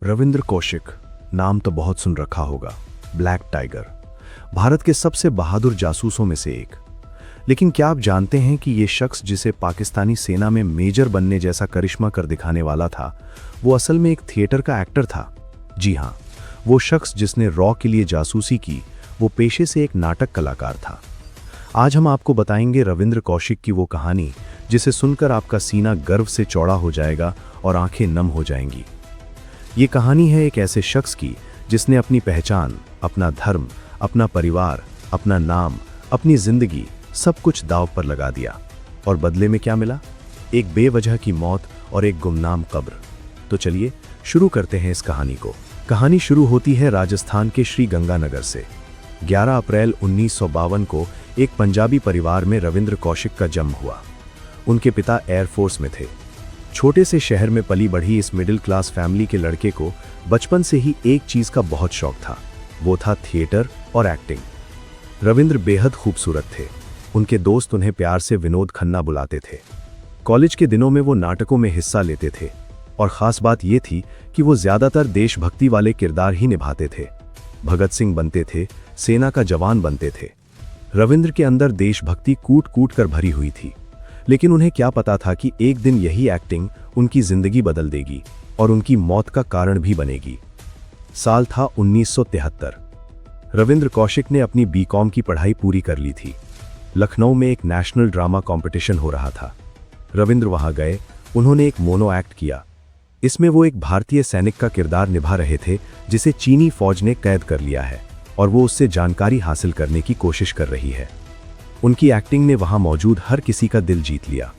रविंद्र कौशिक नाम तो बहुत सुन रखा होगा। ब्लैक टाइगर, भारत के सबसे बहादुर जासूसों में से एक। लेकिन क्या आप जानते हैं कि ये शख्स जिसे पाकिस्तानी सेना में मेजर बनने जैसा करिश्मा कर दिखाने वाला था, वो असल में एक थिएटर का एक्टर था। जी हाँ, वो शख्स जिसने रॉ के लिए जासूसी की, वो पेशे से एक नाटक कलाकार था। आज हम आपको बताएंगे रविंद्र कौशिक की वो कहानी जिसे सुनकर आपका सीना गर्व से चौड़ा हो जाएगा और आंखें नम हो जाएंगी। ये कहानी है एक ऐसे शख्स की जिसने अपनी पहचान, अपना धर्म, अपना परिवार, अपना नाम, अपनी जिंदगी सब कुछ दांव पर लगा दिया। और बदले में क्या मिला? एक बेवजह की मौत और एक गुमनाम कब्र। तो चलिए शुरू करते हैं इस कहानी को। कहानी शुरू होती है राजस्थान के श्री गंगानगर से। 11 अप्रैल 1952 को एक पंजाबी परिवार में रविंद्र कौशिक का जन्म हुआ। उनके पिता एयरफोर्स में थे। छोटे से शहर में पली बढ़ी इस मिडिल क्लास फैमिली के लड़के को बचपन से ही एक चीज का बहुत शौक था, वो था थिएटर और एक्टिंग। रविंद्र बेहद खूबसूरत थे। उनके दोस्त उन्हें प्यार से विनोद खन्ना बुलाते थे। कॉलेज के दिनों में वो नाटकों में हिस्सा लेते थे और खास बात ये थी कि वो ज्यादातर देशभक्ति वाले किरदार ही निभाते थे। भगत सिंह बनते थे, सेना का जवान बनते थे। रविंद्र के अंदर देशभक्ति कूट कूट कर भरी हुई थी, लेकिन उन्हें क्या पता था कि एक दिन यही एक्टिंग उनकी जिंदगी बदल देगी और उनकी मौत का कारण भी बनेगी। साल था 1973। रविंद्र कौशिक ने अपनी बीकॉम की पढ़ाई पूरी कर ली थी। लखनऊ में एक नेशनल ड्रामा कंपटीशन हो रहा था। रविंद्र वहां गए। उन्होंने एक मोनो एक्ट किया। इसमें वो एक भारतीय सैनिक का किरदार निभा रहे थे जिसे चीनी फौज ने कैद कर लिया है और वो उससे जानकारी हासिल करने की कोशिश कर रही है। उनकी एक्टिंग ने वहां मौजूद हर किसी का दिल जीत लिया।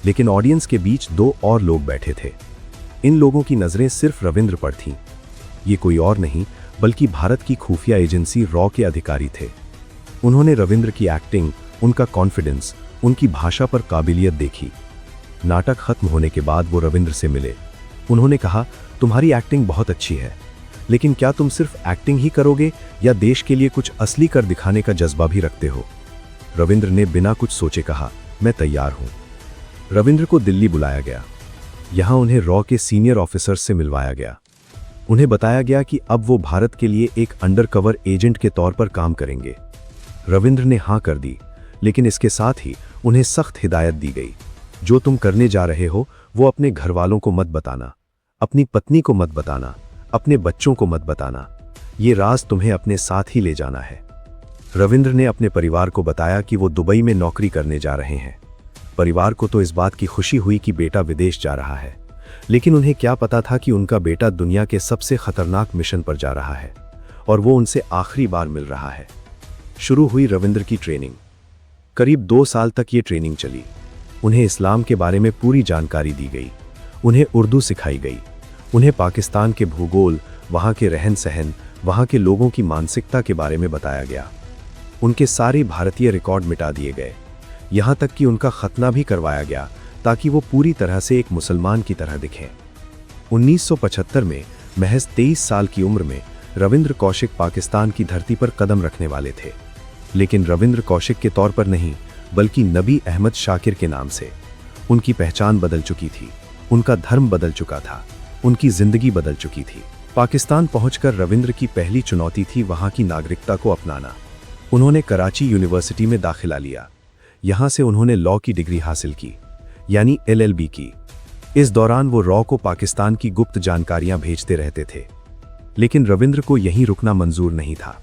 लेकिन ऑडियंस के बीच दो और लोग बैठे थे। इन लोगों की नजरें सिर्फ रविंद्र पर थीं। ये कोई और नहीं बल्कि भारत की खुफिया एजेंसी रॉ के अधिकारी थे। उन्होंने रविंद्र की एक्टिंग, उनका कॉन्फिडेंस, उनकी भाषा पर काबिलियत देखी। नाटक खत्म होने के बाद वो रविंद्र से मिले। उन्होंने कहा, तुम्हारी एक्टिंग बहुत अच्छी है, लेकिन क्या तुम सिर्फ एक्टिंग ही करोगे या देश के लिए कुछ असली कर दिखाने का जज्बा भी रखते हो? रविंद्र ने बिना कुछ सोचे कहा, मैं तैयार हूं। रविंद्र को दिल्ली बुलाया गया। यहां उन्हें रॉ के सीनियर ऑफिसर्स से मिलवाया गया। उन्हें बताया गया कि अब वो भारत के लिए एक अंडरकवर एजेंट के तौर पर काम करेंगे। रविंद्र ने हां कर दी, लेकिन इसके साथ ही उन्हें सख्त हिदायत दी गई, जो तुम करने जा रहे हो वो अपने घर वालों को मत बताना, अपनी पत्नी को मत बताना, अपने बच्चों को मत बताना। ये राज तुम्हें अपने साथ ही ले जाना है। रविंद्र ने अपने परिवार को बताया कि वो दुबई में नौकरी करने जा रहे हैं। परिवार को तो इस बात की खुशी हुई कि बेटा विदेश जा रहा है, लेकिन उन्हें क्या पता था कि उनका बेटा दुनिया के सबसे खतरनाक मिशन पर जा रहा है और वो उनसे आखिरी बार मिल रहा है। शुरू हुई रविंद्र की ट्रेनिंग। करीब 2 साल तक ये ट्रेनिंग चली। उन्हें इस्लाम के बारे में पूरी जानकारी दी गई। उन्हें उर्दू सिखाई गई। उन्हें पाकिस्तान के भूगोल, वहाँ के रहन सहन, वहाँ के लोगों की मानसिकता के बारे में बताया गया। उनके सारे भारतीय रिकॉर्ड मिटा दिए गए, यहाँ तक कि उनका खतना भी करवाया गया ताकि वो पूरी तरह से एक मुसलमान की तरह दिखें। 1975 में महज 23 साल की उम्र में रविंद्र कौशिक पाकिस्तान की धरती पर कदम रखने वाले थे, लेकिन रविंद्र कौशिक के तौर पर नहीं बल्कि नबी अहमद शाकिर के नाम से। उनकी पहचान बदल चुकी थी, उनका धर्म बदल चुका था, उनकी जिंदगी बदल चुकी थी। पाकिस्तान पहुंचकर रविंद्र की पहली चुनौती थी वहां की नागरिकता को अपनाना। उन्होंने कराची यूनिवर्सिटी में दाखिला लिया। यहां से उन्होंने लॉ की डिग्री हासिल की, यानी LLB की। इस दौरान वो रॉ को पाकिस्तान की गुप्त जानकारियां भेजते रहते थे, लेकिन रविंद्र को यहीं रुकना मंजूर नहीं था।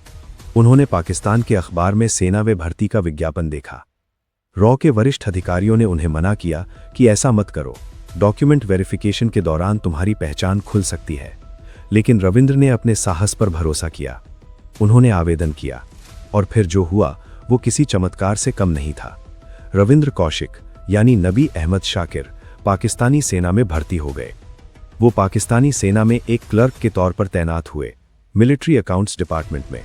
उन्होंने पाकिस्तान के अखबार में सेना में भर्ती का विज्ञापन देखा। रॉ के वरिष्ठ अधिकारियों ने उन्हें मना किया कि ऐसा मत करो, डॉक्यूमेंट वेरिफिकेशन के दौरान तुम्हारी पहचान खुल सकती है। लेकिन रविंद्र ने अपने साहस पर भरोसा किया। उन्होंने आवेदन किया और फिर जो हुआ वो किसी चमत्कार से कम नहीं था। रविंद्र कौशिक यानी नबी अहमद शाकिर पाकिस्तानी सेना में भर्ती हो गए। वो पाकिस्तानी सेना में एक क्लर्क के तौर पर तैनात हुए, मिलिट्री अकाउंट्स डिपार्टमेंट में।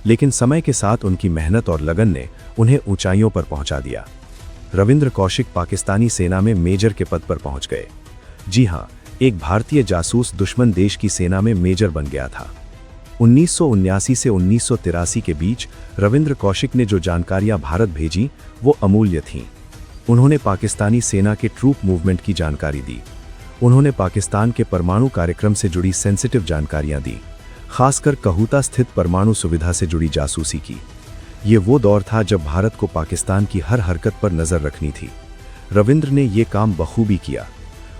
लेकिन समय के साथ उनकी मेहनत और लगन ने उन्हें ऊंचाइयों पर पहुंचा दिया। रविंद्र कौशिक पाकिस्तानी सेना में मेजर के पद पर पहुंच गए। जी हां, एक भारतीय जासूस दुश्मन देश की सेना में मेजर बन गया था। 1979 से 1983 के बीच रविंद्र कौशिक ने जो जानकारियां भारत भेजी वो अमूल्य थीं। उन्होंने पाकिस्तानी सेना के ट्रूप मूवमेंट की जानकारी दी। उन्होंने पाकिस्तान के परमाणु कार्यक्रम से जुड़ी सेंसिटिव जानकारियां दी, खासकर कहूता स्थित परमाणु सुविधा से जुड़ी जासूसी की। ये वो दौर था जब भारत को पाकिस्तान की हर हरकत पर नजर रखनी थी। रविंद्र ने ये काम बखूबी किया।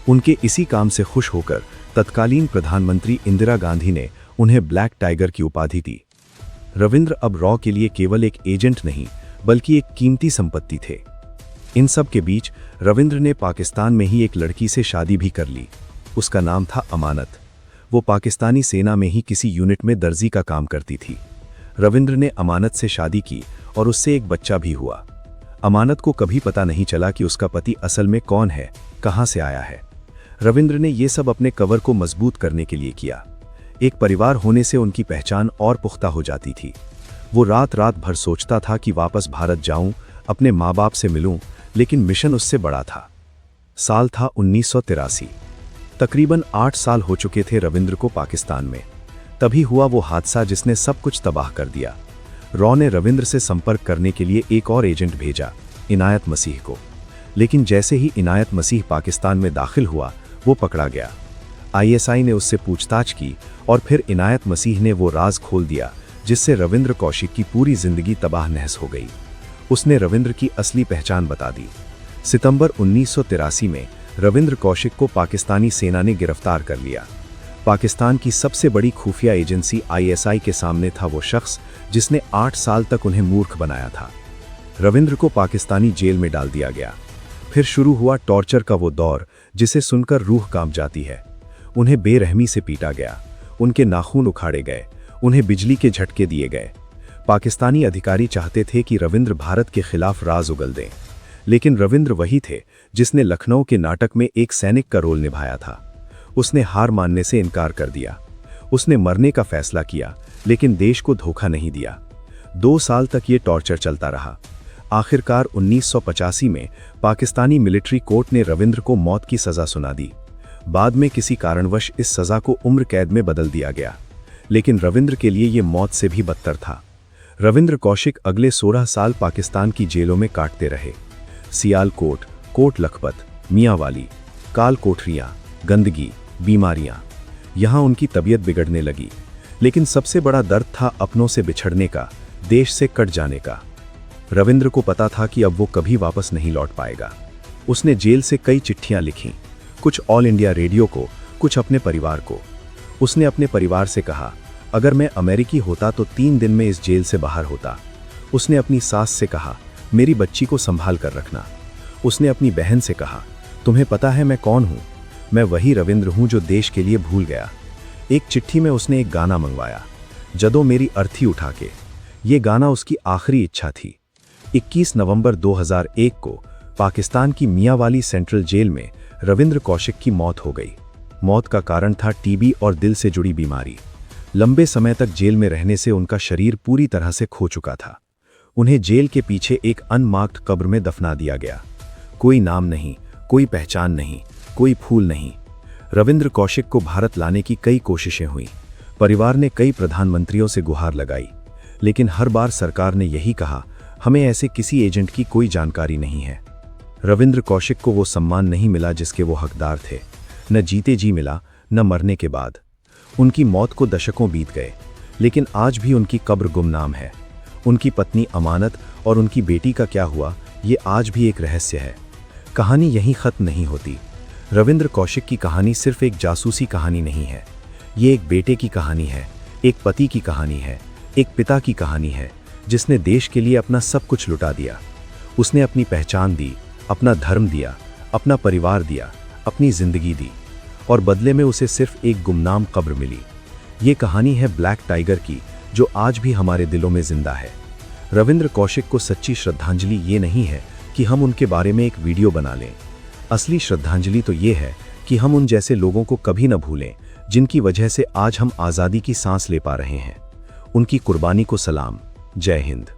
उनके इसी काम से खुश होकर तत्कालीन प्रधानमंत्री इंदिरा गांधी ने उन्हें ब्लैक टाइगर की उपाधि दी। रविंद्र अब रॉ के लिए केवल एक एजेंट नहीं बल्कि एक कीमती संपत्ति थे। इन सब के बीच रविंद्र ने पाकिस्तान में ही एक लड़की से शादी भी कर ली। उसका नाम था अमानत। वो पाकिस्तानी सेना में ही किसी यूनिट में दर्जी का काम करती थी। रविंद्र ने अमानत से शादी की और उससे एक बच्चा भी हुआ। अमानत को कभी पता नहीं चला कि उसका पति असल में कौन है, कहां से आया है। रविंद्र ने ये सब अपने कवर को मजबूत करने के लिए किया। एक परिवार होने से उनकी पहचान और पुख्ता हो जाती थी। वो रात रात भर सोचता था कि वापस भारत जाऊं, अपने माँ बाप से मिलूं, लेकिन मिशन उससे बड़ा था। साल था 1983। तकरीबन 8 साल हो चुके थे रविंद्र को पाकिस्तान में। तभी हुआ वो हादसा जिसने सब कुछ तबाह कर दिया। रॉ ने रविंद्र से संपर्क करने के लिए एक और एजेंट भेजा, इनायत मसीह को। लेकिन जैसे ही इनायत मसीह पाकिस्तान में दाखिल हुआ, वो पकड़ा गया। ISI ने उससे पूछताछ की और फिर इनायत मसीह ने वो राज खोल दिया जिससे रविंद्र कौशिक की पूरी जिंदगी तबाह नहस हो गई। उसने रविंद्र की असली पहचान बता दी। सितंबर 1983 में रविंद्र कौशिक को पाकिस्तानी सेना ने गिरफ्तार कर लिया। पाकिस्तान की सबसे बड़ी खुफिया एजेंसी ISI के सामने था वो शख्स जिसने 8 साल तक उन्हें मूर्ख बनाया था। रविंद्र को पाकिस्तानी जेल में डाल दिया गया। फिर शुरू हुआ टॉर्चर का वो दौर जिसे सुनकर रूह कांप जाती है। उन्हें बेरहमी से पीटा गया, उनके नाखून उखाड़े गए, उन्हें बिजली के झटके दिए गए। पाकिस्तानी अधिकारी चाहते थे कि रविंद्र भारत के खिलाफ राज उगल दें, लेकिन रविंद्र वही थे जिसने लखनऊ के नाटक में एक सैनिक का रोल निभाया था। उसने हार मानने से इनकार कर दिया। उसने मरने का फैसला किया, लेकिन देश को धोखा नहीं दिया। 2 साल तक ये टॉर्चर चलता रहा। आखिरकार 1985 में पाकिस्तानी मिलिट्री कोर्ट ने रविंद्र को मौत की सजा सुना दी। बाद में किसी कारणवश इस सजा को उम्र कैद में बदल दिया गया, लेकिन रविंद्र के लिए ये मौत से भी बदतर था। रविंद्र कौशिक अगले 16 साल पाकिस्तान की जेलों में काटते रहे। सियालकोट, कोट लखपत, मियांवाली, काल कोठरियां, गंदगी, बीमारियां। यहां उनकी तबीयत बिगड़ने लगी। लेकिन सबसे बड़ा दर्द था अपनों से बिछड़ने का, देश से कट जाने का। रविंद्र को पता था कि अब वो कभी वापस नहीं लौट पाएगा। उसने जेल से कई चिट्ठियां लिखीं, कुछ ऑल इंडिया रेडियो को, कुछ अपने परिवार को। उसने अपने परिवार से कहा, अगर मैं अमेरिकी होता तो 3 दिन में इस जेल से बाहर होता। उसने अपनी सास से कहा, मेरी बच्ची को संभाल कर रखना। उसने अपनी बहन से कहा, तुम्हें पता है मैं कौन हूं? मैं वही रविंद्र हूं जो देश के लिए भूल गया। एक चिट्ठी में उसने एक गाना मंगवाया, जदों मेरी अर्थी उठा के। ये गाना उसकी आखिरी इच्छा थी। 21 नवंबर 2001 को पाकिस्तान की मियांवाली सेंट्रल जेल में रविंद्र कौशिक की मौत हो गई। मौत का कारण था टीबी और दिल से जुड़ी बीमारी। लंबे समय तक जेल में रहने से उनका शरीर पूरी तरह से खो चुका था। उन्हें जेल के पीछे एक अनमार्क्ड कब्र में दफना दिया गया। कोई नाम नहीं, कोई पहचान नहीं, कोई फूल नहीं। रविंद्र कौशिक को भारत लाने की कई कोशिशें हुई। परिवार ने कई प्रधानमंत्रियों से गुहार लगाई, लेकिन हर बार सरकार ने यही कहा, हमें ऐसे किसी एजेंट की कोई जानकारी नहीं है। रविंद्र कौशिक को वो सम्मान नहीं मिला जिसके वो हकदार थे। न जीते जी मिला, न मरने के बाद। उनकी मौत को दशकों बीत गए, लेकिन आज भी उनकी कब्र गुमनाम है। उनकी पत्नी अमानत और उनकी बेटी का क्या हुआ, ये आज भी एक रहस्य है। कहानी यहीं खत्म नहीं होती। रविंद्र कौशिक की कहानी सिर्फ एक जासूसी कहानी नहीं है। ये एक बेटे की कहानी है, एक पति की कहानी है, एक पिता की कहानी है जिसने देश के लिए अपना सब कुछ लुटा दिया। उसने अपनी पहचान दी, अपना धर्म दिया, अपना परिवार दिया, अपनी जिंदगी दी, और बदले में उसे सिर्फ एक गुमनाम कब्र मिली। ये कहानी है ब्लैक टाइगर की, जो आज भी हमारे दिलों में जिंदा है। रविंद्र कौशिक को सच्ची श्रद्धांजलि ये नहीं है कि हम उनके बारे में एक वीडियो बना लें। असली श्रद्धांजलि तो ये है कि हम उन जैसे लोगों को कभी न भूलें जिनकी वजह से आज हम आज़ादी की सांस ले पा रहे हैं। उनकी कुर्बानी को सलाम। जय हिंद।